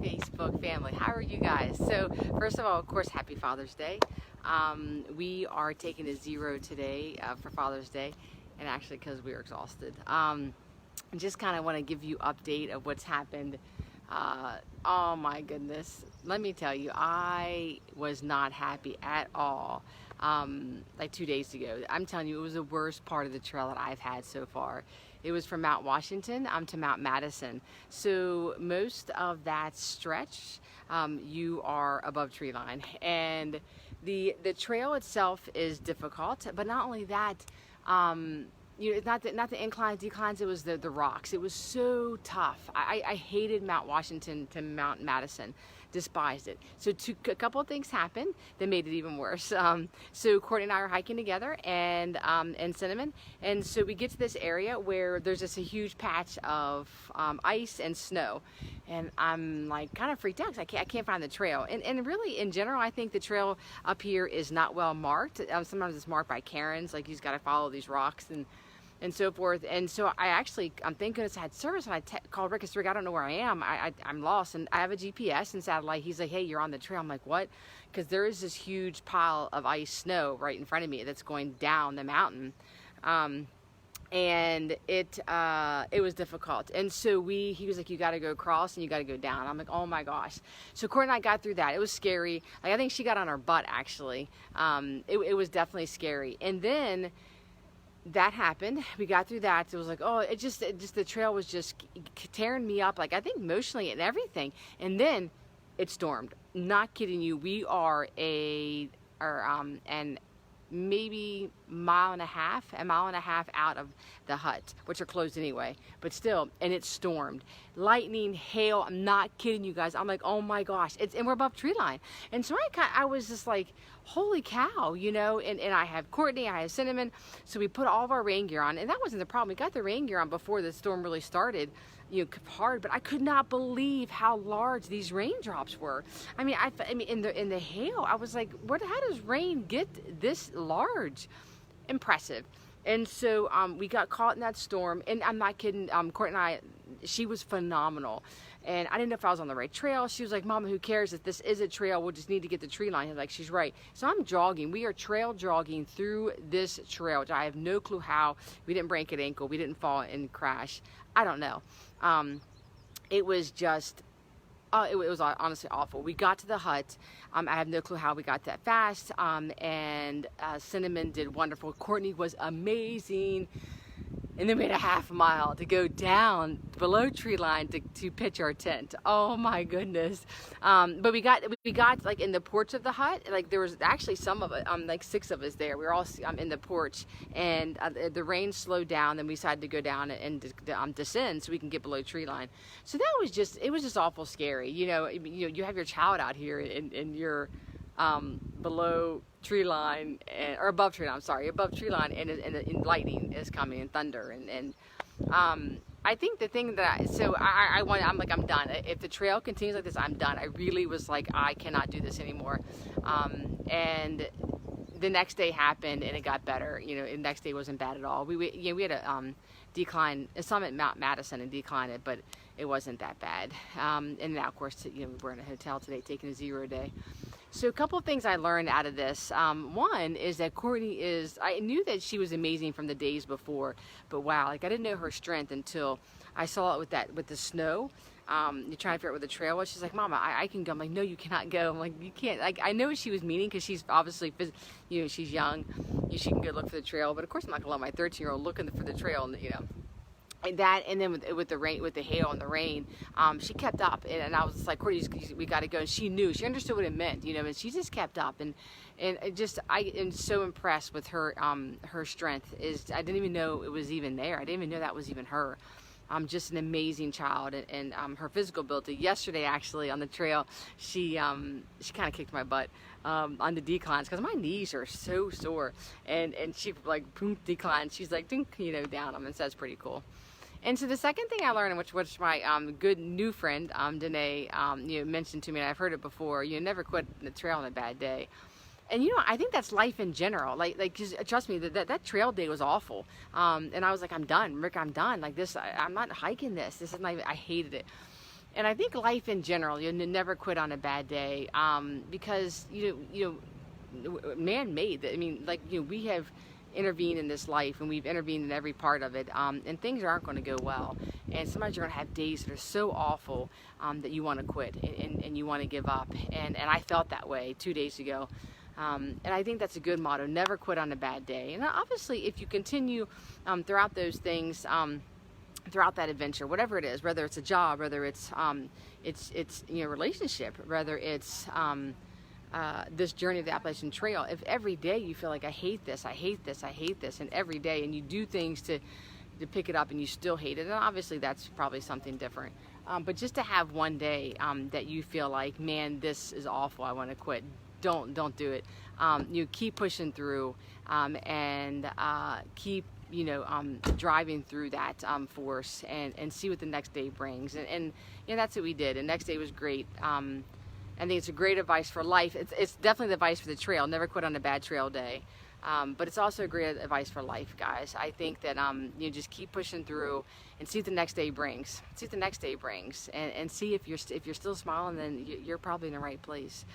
Facebook family. How are you guys? So first of all, of course, happy Father's Day. We are taking a 0 today for Father's Day, and actually because we are exhausted. Just kind of want to give you update of what's happened. Oh my goodness, let me tell you, I was not happy at all like 2 days ago. I'm telling you, it was the worst part of the trail that I've had so far. It was from Mount Washington to Mount Madison. So most of that stretch, you are above tree line, and the trail itself is difficult. But not only that, you know, it's not the inclines, declines. It was the rocks. It was so tough. I hated Mount Washington to Mount Madison. Despised it. So a couple of things happened that made it even worse. So Courtney and I are hiking together and Cinnamon, and so we get to this area where there's just a huge patch of ice and snow, and I'm like kind of freaked out because I can't find the trail. And really, in general, I think the trail up here is not well marked. Sometimes it's marked by Karens, like you've got to follow these rocks and so forth. And so thank goodness I had service, and I called Rick and said, Rick, I don't know where I am. I'm lost, and I have a GPS and satellite. He's like, hey, you're on the trail. I'm like, what? Because there is this huge pile of ice snow right in front of me that's going down the mountain. And it was difficult. And so he was like, you got to go across and you got to go down. I'm like, oh my gosh. So Courtney and I got through that. It was scary. Like, I think she got on her butt, actually. It was definitely scary. And then that happened. We got through that. So it was like, oh, it just the trail was just tearing me up, like I think emotionally and everything. And then it stormed. Not kidding you. We are and maybe a mile and a half out of the hut, which are closed anyway, but still, and it stormed. Lightning, hail, I'm not kidding you guys. I'm like, oh my gosh, and we're above tree line. And so I was just like, holy cow, you know, and I have Courtney, I have Cinnamon, so we put all of our rain gear on, and that wasn't the problem. We got the rain gear on before the storm really started, you know, hard, but I could not believe how large these raindrops were. I mean, in the hail, I was like, how does rain get this large? Impressive. And so we got caught in that storm, and I'm not kidding, Courtney and I, she was phenomenal. And I didn't know if I was on the right trail. She was like, Mama, who cares if this is a trail? We'll just need to get the tree line. I was like, she's right. So I'm jogging. We are trail jogging through this trail, which I have no clue how. We didn't break an ankle. We didn't fall and crash. I don't know. It was just, it was honestly awful. We got to the hut. I have no clue how we got that fast. And Cinnamon did wonderful. Courtney was amazing. And then we had a half mile to go down below tree line to pitch our tent. Oh my goodness. But we got like in the porch of the hut, like there was actually some of it, like 6 of us there. We were all in the porch, and the rain slowed down, then we decided to go down and descend so we can get below tree line. So it was just awful scary. You know, you have your child out here and you're below tree line, or above tree line, I'm sorry, above tree line, and lightning is coming, and thunder, and I think the thing that I'm like, I'm done. If the trail continues like this, I'm done. I really was like, I cannot do this anymore. And the next day happened, and it got better. You know, the next day wasn't bad at all. We had a decline, a summit Mount Madison, and decline it, but it wasn't that bad. And now, of course, you know, we're in a hotel today, taking a 0 day. So a couple of things I learned out of this. One is that Courtney I knew that she was amazing from the days before, but wow, like I didn't know her strength until I saw it with the snow. You're trying to figure out where the trail was. She's like, Mama, I can go. I'm like, no, you cannot go. I'm like, you can't. Like, I know what she was meaning, because she's obviously, you know, she's young. She can go look for the trail, but of course I'm not gonna let my 13-year-old looking for the trail, and you know. And then with the rain, with the hail and the rain, she kept up, and I was just like, Courtney, we got to go. And she knew, she understood what it meant, you know, and she just kept up, and I am so impressed with her strength. I didn't even know it was even there. I didn't even know that was even her. Just an amazing child, and her physical ability. Yesterday, actually, on the trail, she kind of kicked my butt on the declines, because my knees are so sore, and she like boom, declines. She's like, dink, you know, down them, and so that's pretty cool. And so the second thing I learned, which my good new friend, Danae, you know, mentioned to me, and I've heard it before, you never quit the trail on a bad day. And you know, I think that's life in general. Like, trust me, that trail day was awful. And I was like, I'm done, Rick, I'm done. Like this, I'm not hiking this. This is not even, I hated it. And I think life in general, you never quit on a bad day, because man-made. I mean, like, we have intervened in this life, and we've intervened in every part of it, and things aren't going to go well. And sometimes you're going to have days that are so awful that you want to quit, and you want to give up. And I felt that way 2 days ago. And I think that's a good motto: never quit on a bad day. And obviously, if you continue throughout those things, throughout that adventure, whatever it is, whether it's a job, whether it's relationship, whether it's this journey of the Appalachian Trail, if every day you feel like, I hate this, I hate this, I hate this, and every day, and you do things to pick it up and you still hate it, and obviously that's probably something different. But just to have one day that you feel like, man, this is awful, I want to quit. Don't do it. You keep pushing through, and keep driving through that force, and see what the next day brings. And that's what we did. And next day was great. I think it's a great advice for life. It's definitely the advice for the trail. Never quit on a bad trail day. But it's also a great advice for life, guys. I think that just keep pushing through and see what the next day brings. See what the next day brings, and see if you're still smiling, then you're probably in the right place.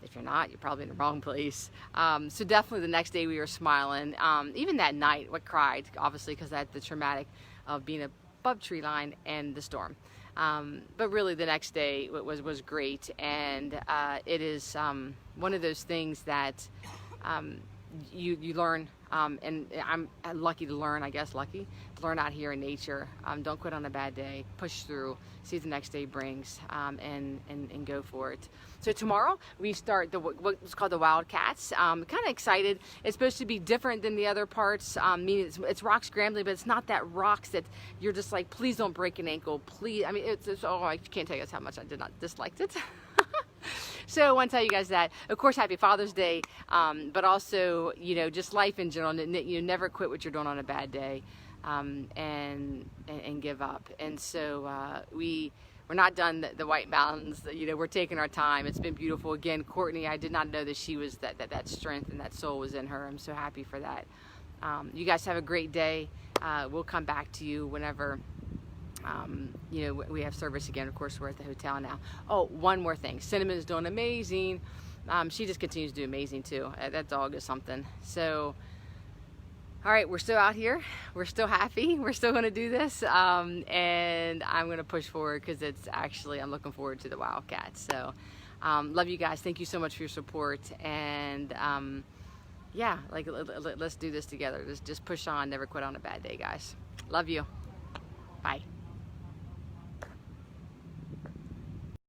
If you're not, you're probably in the wrong place. So definitely the next day we were smiling. Even that night, we cried, obviously, because I had the traumatic of being above tree line and the storm. But really the next day was great. And it is one of those things that you learn, and I'm lucky to learn, I guess, lucky to learn out here in nature. Don't quit on a bad day. Push through, see what the next day brings, and go for it. So tomorrow we start what's called the Wildcats. Kind of excited. It's supposed to be different than the other parts. Meaning it's rock scrambling, but it's not that rocks that you're just like, please don't break an ankle, please. I mean, I can't tell you how much I did not disliked it. So I want to tell you guys that, of course, happy Father's Day, but also, just life in general. Never quit what you're doing on a bad day, and give up. And so we're not done the White Mountains. We're taking our time. It's been beautiful. Again, Courtney, I did not know that she was that strength and that soul was in her. I'm so happy for that. You guys have a great day. We'll come back to you whenever. We have service again. Of course, we're at the hotel now. Oh, one more thing. Cinnamon is doing amazing. She just continues to do amazing too. That dog is something. So, all right, we're still out here. We're still happy. We're still going to do this. And I'm going to push forward because I'm looking forward to the Wildcats. So, love you guys. Thank you so much for your support. And, yeah, let's do this together. Just push on. Never quit on a bad day, guys. Love you. Bye.